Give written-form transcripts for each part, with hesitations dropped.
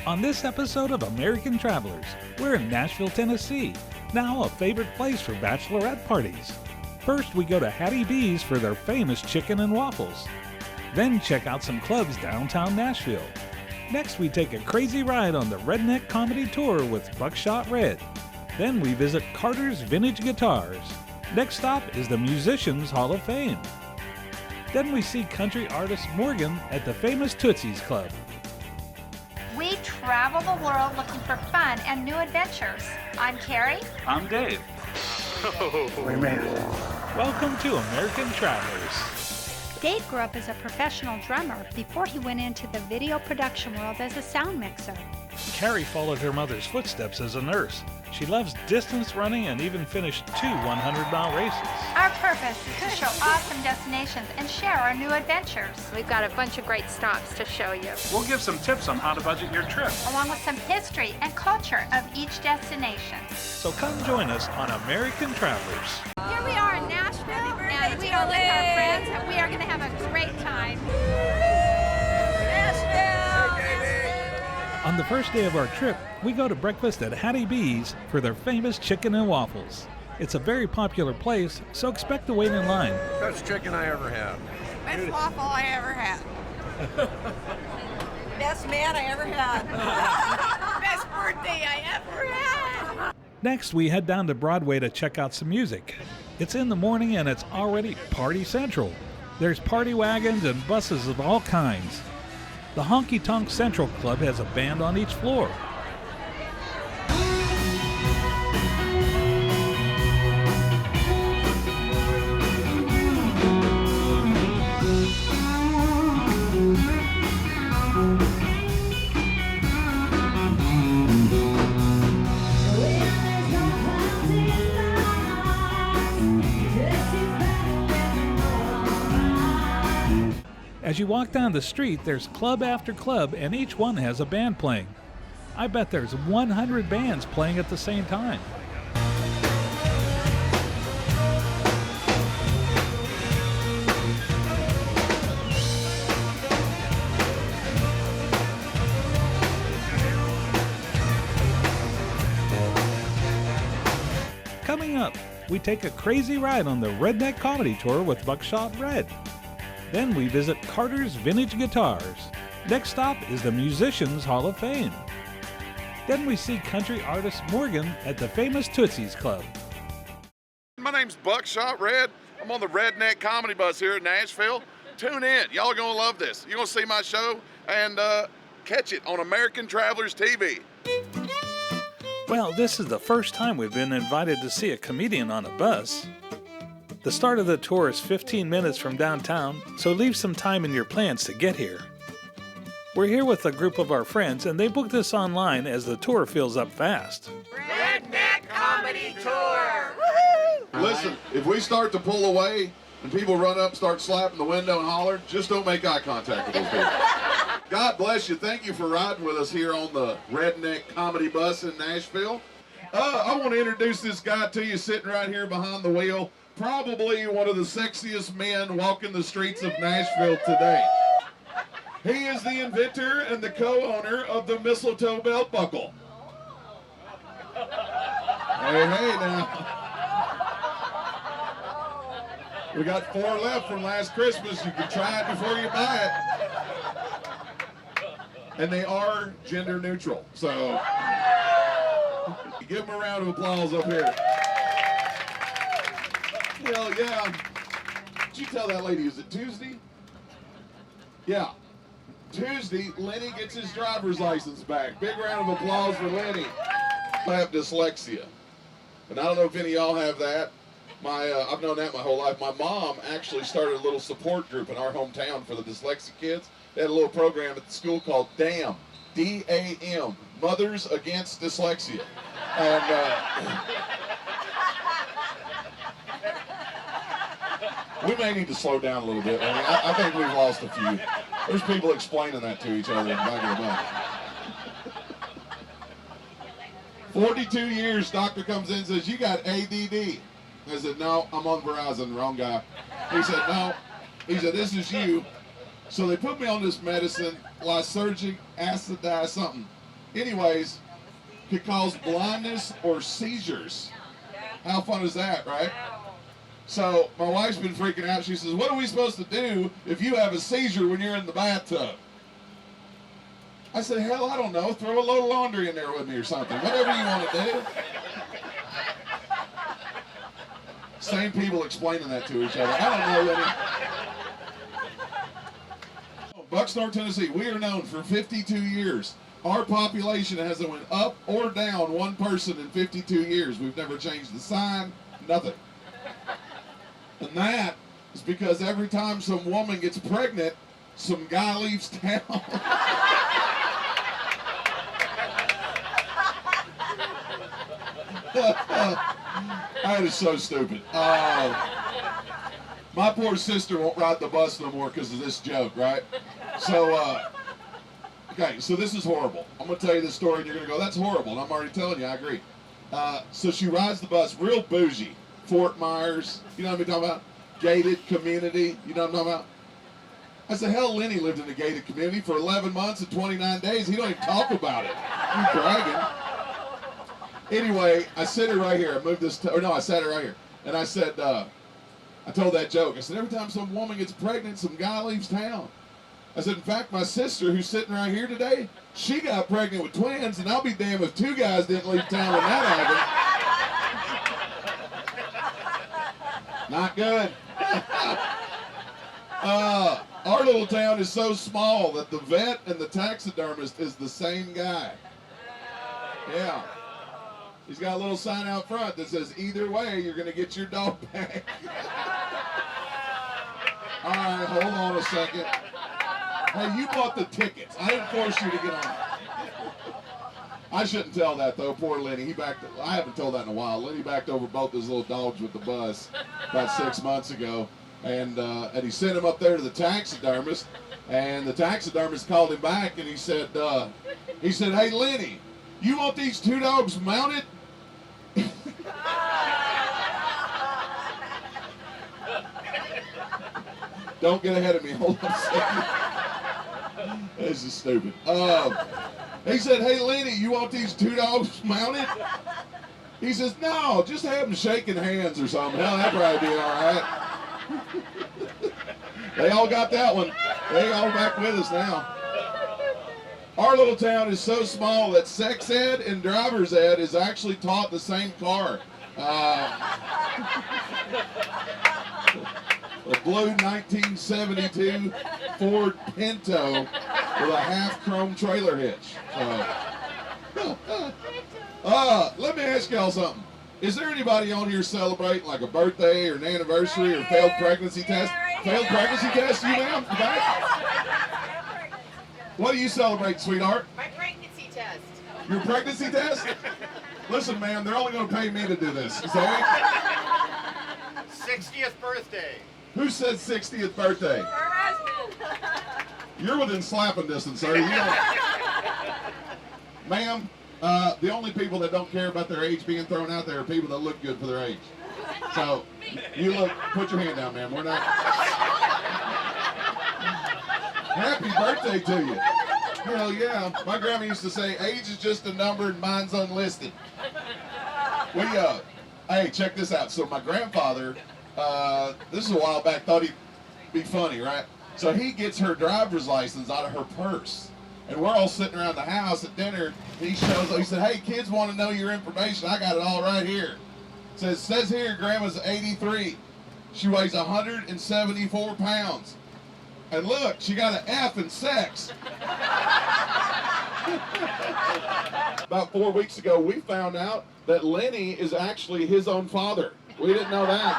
On this episode of American Travelers, we're in Nashville, Tennessee, now a favorite place for bachelorette parties. First, we go to Hattib's for their famous chicken and waffles. Then check out some clubs downtown Nashville. Next, we take a crazy ride on the Redneck Comedy Tour with Buckshot Red. Then we visit Carter's Vintage Guitars. Next stop is the Musicians Hall of Fame. Then we see country artist Morgan at the famous Tootsies Club. We travel the world looking for fun and new adventures. I'm Kari. I'm Dave. We made it. Welcome to American Travelers. Dave grew up as a professional drummer before he went into the video production world as a sound mixer. Kari followed her mother's footsteps as a nurse. She loves distance running and even finished 2 100-mile races. Our purpose is to show awesome destinations and share our new adventures. We've got a bunch of great stops to show you. We'll give some tips on how to budget your trip. Along with some history and culture of each destination. So come join us on American Travelers. Here we are in Nashville, and we are with our friends, and we are going to have a great time. On the first day of our trip, we go to breakfast at Hattib's for their famous chicken and waffles. It's a very popular place, so expect to wait in line. Best chicken I ever had. Best waffle I ever had. Best man I ever had. Best birthday I ever had. Next, we head down to Broadway to check out some music. It's in the morning and it's already party central. There's party wagons and buses of all kinds. The Honky Tonk Central Club has a band on each floor. As you walk down the street, there's club after club, and each one has a band playing. I bet there's 100 bands playing at the same time. Coming up, we take a crazy ride on the Redneck Comedy Tour with Buckshot Red. Then we visit Carter's Vintage Guitars. Next stop is the Musicians Hall of Fame. Then we see country artist Morgan at the famous Tootsies Club. My name's Buckshot Red. I'm on the Redneck Comedy Bus here in Nashville. Tune in. Y'all are going to love this. You're going to see my show and catch it on American Travelers TV. Well, this is the first time we've been invited to see a comedian on a bus. The start of the tour is 15 minutes from downtown, so leave some time in your plans to get here. We're here with a group of our friends, and they booked us online as the tour fills up fast. Redneck Comedy Tour. Listen, if we start to pull away and people run up, start slapping the window and holler, just don't make eye contact with those people. God bless you. Thank you for riding with us here on the Redneck Comedy Bus in Nashville. I want to introduce this guy to you sitting right here behind the wheel. Probably one of the sexiest men walking the streets of Nashville today. He is the inventor and the co-owner of the mistletoe belt buckle. Hey now. We got 4 left from last Christmas. You can try it before you buy it. And they are gender neutral, so give them a round of applause up here. Hell yeah. Did you tell that lady, is it Tuesday? Yeah. Tuesday, Lenny gets his driver's license back. Big round of applause for Lenny. I have dyslexia. And I don't know if any of y'all have that. I've known that my whole life. My mom actually started a little support group in our hometown for the dyslexic kids. They had a little program at the school called DAM, D-A-M, Mothers Against Dyslexia. And we may need to slow down a little bit. I think we've lost a few. There's people explaining that to each other in the back of the bus. 42 years, doctor comes in and says, you got ADD. I said, no, I'm on Verizon, wrong guy. He said, no. He said, this is you. So they put me on this medicine, lysergic acid dye something. Anyways, could cause blindness or seizures. How fun is that, right? So my wife's been freaking out. She says, what are we supposed to do if you have a seizure when you're in the bathtub? I said, hell, I don't know. Throw a load of laundry in there with me or something. Whatever you want to do. Same people explaining that to each other. I don't know, Lenny. Buckshot, Tennessee, we are known for 52 years. Our population hasn't went up or down one person in 52 years. We've never changed the sign, nothing. And that is because every time some woman gets pregnant, some guy leaves town. That is so stupid. My poor sister won't ride the bus no more because of this joke, right? So, okay, so this is horrible. I'm going to tell you this story and you're going to go, that's horrible. And I'm already telling you, I agree. So she rides the bus, real bougie. Fort Myers, you know what I'm talking about? Gated community, you know what I'm talking about? I said, hell, Lenny lived in a gated community for 11 months and 29 days. He don't even talk about it. He's bragging. Anyway, I sit her right here. I moved this, I sat her right here. And I said, I told that joke. I said, every time some woman gets pregnant, some guy leaves town. I said, in fact, my sister, who's sitting right here today, she got pregnant with twins, and I'll be damned if two guys didn't leave town when that happened. Not good. Our little town is so small that the vet and the taxidermist is the same guy. Yeah. He's got a little sign out front that says, either way, you're going to get your dog back. All right, hold on a second. Hey, you bought the tickets. I didn't force you to get on. I shouldn't tell that, though. Poor Lenny. I haven't told that in a while. Lenny backed over both his little dogs with the bus about 6 months ago. And he sent him up there to the taxidermist. And the taxidermist called him back, and he said, hey, Lenny, you want these two dogs mounted? Don't get ahead of me. Hold on a second. This is stupid. He said, hey, Lenny, you want these two dogs mounted? He says, no, just have them shaking hands or something. Hell, that'd probably be all right. They all got that one. They all back with us now. Our little town is so small that sex ed and driver's ed is actually taught in the same car. A blue 1972 Ford Pinto with a half-chrome trailer hitch. Let me ask y'all something. Is there anybody on here celebrating like a birthday or an anniversary or failed pregnancy test? Failed pregnancy test, you ma'am? What are you celebrating, sweetheart? My pregnancy test. Your pregnancy test? Listen, ma'am, they're only going to pay me to do this. So, 60th birthday. who said 60th birthday? Her husband. You're within slapping distance, sir. You don't... Ma'am, the only people that don't care about their age being thrown out there are people that look good for their age. So, put your hand down, ma'am. We're not... Happy birthday to you. Hell yeah. My grandma used to say, age is just a number and mine's unlisted. Hey, check this out. So my grandfather, this is a while back, thought he'd be funny, right? So he gets her driver's license out of her purse. And we're all sitting around the house at dinner. He shows up, he said, hey, kids want to know your information. I got it all right here. Says here, Grandma's 83. She weighs 174 pounds. And look, she got an F in sex. About 4 weeks ago, we found out that Lenny is actually his own father. We didn't know that.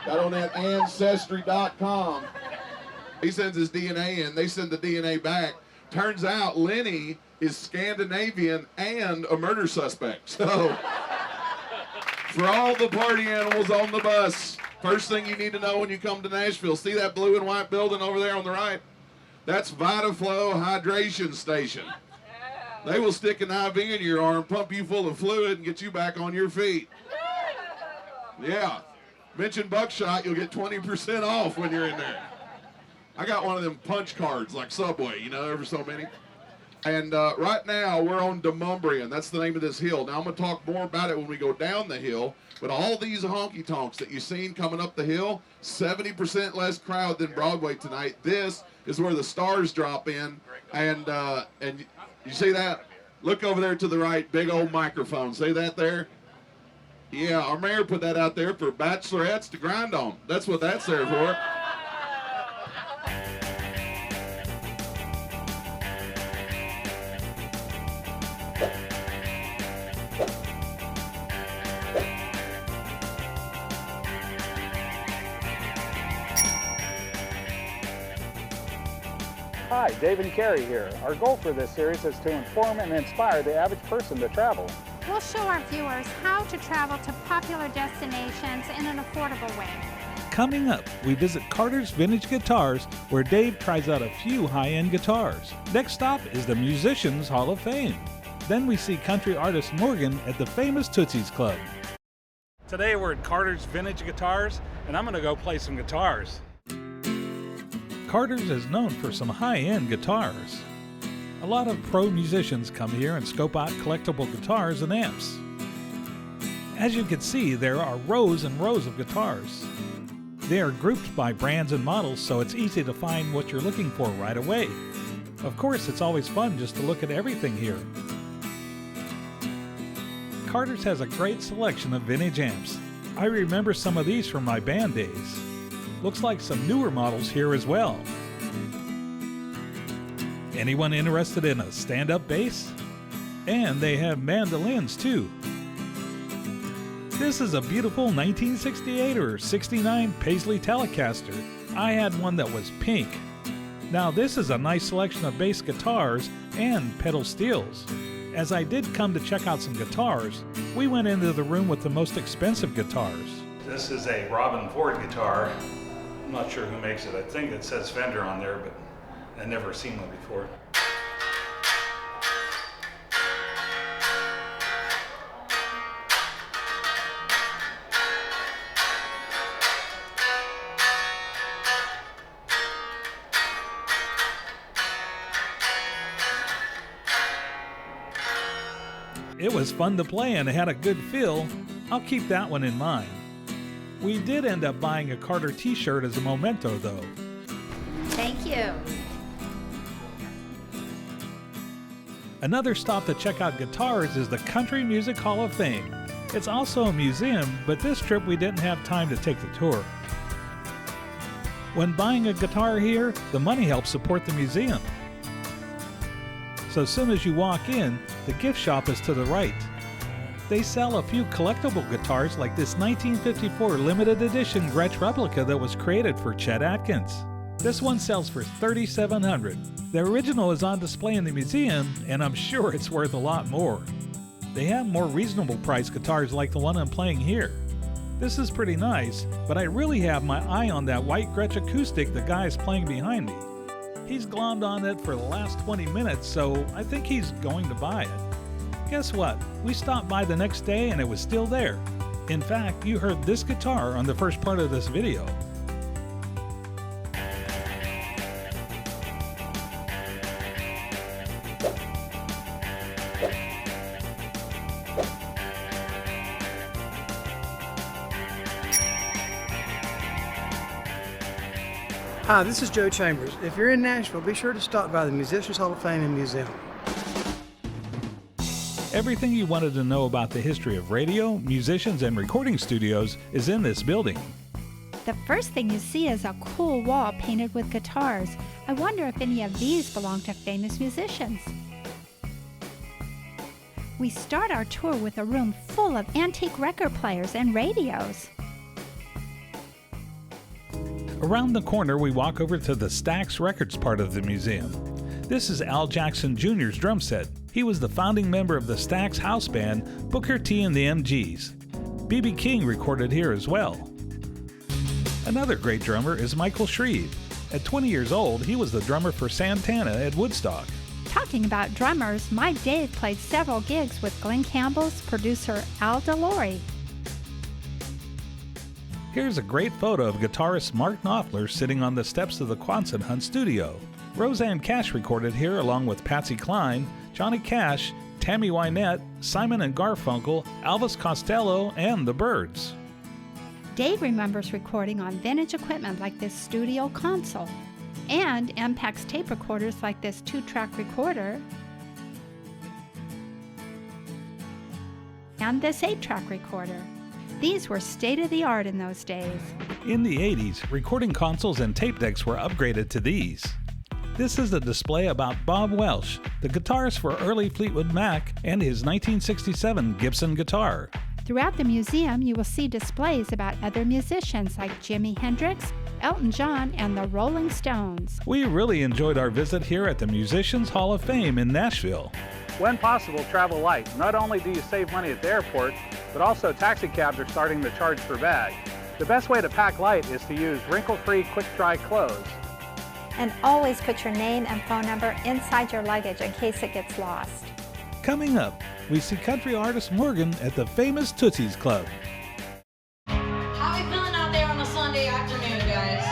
Got on that Ancestry.com. He sends his DNA in. They send the DNA back. Turns out Lenny is Scandinavian and a murder suspect. So, for all the party animals on the bus, first thing you need to know when you come to Nashville, see that blue and white building over there on the right? That's VitaFlow Hydration Station. They will stick an IV in your arm, pump you full of fluid, and get you back on your feet. Yeah. Mention Buckshot, you'll get 20% off when you're in there. I got one of them punch cards like Subway, you know, ever so many. And right now, we're on Demumbrian. That's the name of this hill. Now, I'm going to talk more about it when we go down the hill. But all these honky-tonks that you've seen coming up the hill, 70% less crowd than Broadway tonight. This is where the stars drop in. And you see that? Look over there to the right, big old microphone. See that there? Yeah, our mayor put that out there for bachelorettes to grind on. That's what that's there for. Hi, Dave and Kari here. Our goal for this series is to inform and inspire the average person to travel. We'll show our viewers how to travel to popular destinations in an affordable way. Coming up, we visit Carter's Vintage Guitars, where Dave tries out a few high-end guitars. Next stop is the Musicians Hall of Fame. Then we see country artist Morgan at the famous Tootsies Club. Today we're at Carter's Vintage Guitars, and I'm going to go play some guitars. Carter's is known for some high-end guitars. A lot of pro musicians come here and scope out collectible guitars and amps. As you can see, there are rows and rows of guitars. They are grouped by brands and models, so it's easy to find what you're looking for right away. Of course, it's always fun just to look at everything here. Carter's has a great selection of vintage amps. I remember some of these from my band days. Looks like some newer models here as well. Anyone interested in a stand-up bass? And they have mandolins too. This is a beautiful 1968 or 69 Paisley Telecaster. I had one that was pink. Now this is a nice selection of bass guitars and pedal steels. As I did come to check out some guitars, we went into the room with the most expensive guitars. This is a Robin Ford guitar. I'm not sure who makes it. I think it says Fender on there, but I've never seen one before. It was fun to play and it had a good feel. I'll keep that one in mind. We did end up buying a Carter t-shirt as a memento though. Thank you. Another stop to check out guitars is the Country Music Hall of Fame. It's also a museum, but this trip we didn't have time to take the tour. When buying a guitar here, the money helps support the museum. So as soon as you walk in, the gift shop is to the right. They sell a few collectible guitars like this 1954 limited edition Gretsch replica that was created for Chet Atkins. This one sells for $3,700. The original is on display in the museum, and I'm sure it's worth a lot more. They have more reasonable priced guitars like the one I'm playing here. This is pretty nice, but I really have my eye on that white Gretsch acoustic the guy is playing behind me. He's glommed on it for the last 20 minutes, so I think he's going to buy it. Guess what? We stopped by the next day and it was still there. In fact, you heard this guitar on the first part of this video. Hi, this is Joe Chambers. If you're in Nashville, be sure to stop by the Musicians Hall of Fame and Museum. Everything you wanted to know about the history of radio, musicians, and recording studios is in this building. The first thing you see is a cool wall painted with guitars. I wonder if any of these belong to famous musicians. We start our tour with a room full of antique record players and radios. Around the corner, we walk over to the Stax Records part of the museum. This is Al Jackson Jr.'s drum set. He was the founding member of the Stax house band, Booker T and the MGs. B.B. King recorded here as well. Another great drummer is Michael Shreve. At 20 years old, he was the drummer for Santana at Woodstock. Talking about drummers, my Dave played several gigs with Glenn Campbell's producer Al DeLore. Here's a great photo of guitarist Mark Knopfler sitting on the steps of the Quonset Hunt studio. Roseanne Cash recorded here along with Patsy Cline, Johnny Cash, Tammy Wynette, Simon and Garfunkel, Elvis Costello, and the Byrds. Dave remembers recording on vintage equipment like this studio console and Ampex tape recorders like this 2-track recorder and this 8-track recorder. These were state-of-the-art in those days. In the 80s, recording consoles and tape decks were upgraded to these. This is a display about Bob Welch, the guitarist for early Fleetwood Mac and his 1967 Gibson guitar. Throughout the museum, you will see displays about other musicians like Jimi Hendrix, Elton John, and the Rolling Stones. We really enjoyed our visit here at the Musicians Hall of Fame in Nashville. When possible, travel light. Not only do you save money at the airport, but also taxi cabs are starting to charge per bag. The best way to pack light is to use wrinkle-free, quick-dry clothes. And always put your name and phone number inside your luggage in case it gets lost. Coming up, we see country artist Morgan at the famous Tootsies Club. How are we feeling out there on a Sunday afternoon, guys?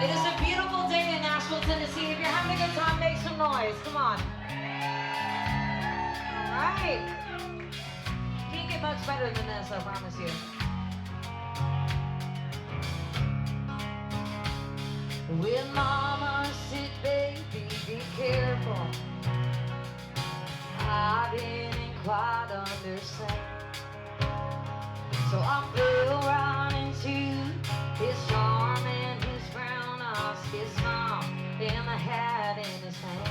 It is a beautiful day in Nashville, Tennessee. If you're having a good time, make some noise. Come on. All right. Can't get much better than this, I promise you. Well, mama said, baby, be careful. I didn't quite understand. So I flew right into his charm and his brown eyes, his smile, and the hat in his hand.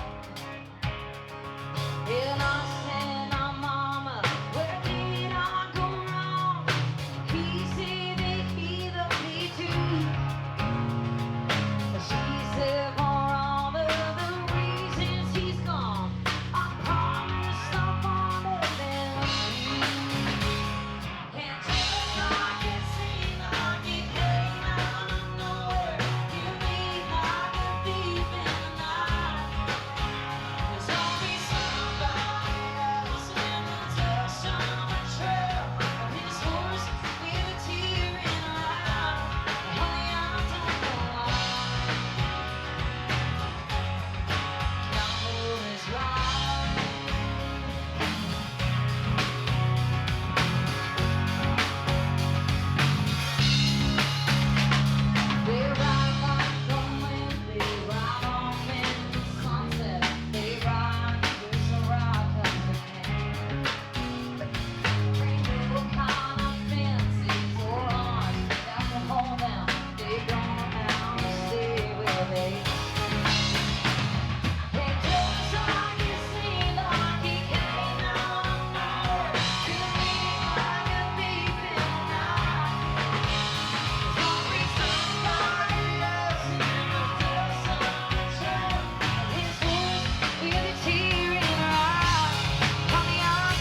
And I said, now mama, where did I go wrong? He said that he loved me too. She said, for all of the reasons he's gone, I promise I'm fonder than you. And just like it seemed like it came out of nowhere, you leave like a thief in the night. There's always somebody else in the dust on the trail of his horse with a tear in her eye. Honey, I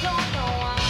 don't know why.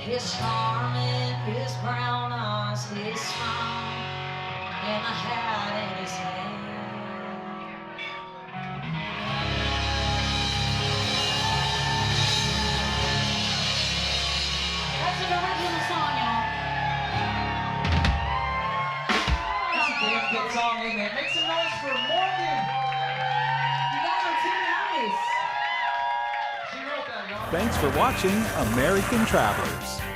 His charm and his brown eyes, his smile, and the hat in his hand. That's an original song, y'all. That's a damn good song, ain't it? Make some noise for Morgan. You guys are too nice. She wrote that, y'all. Thanks for watching American Travelers.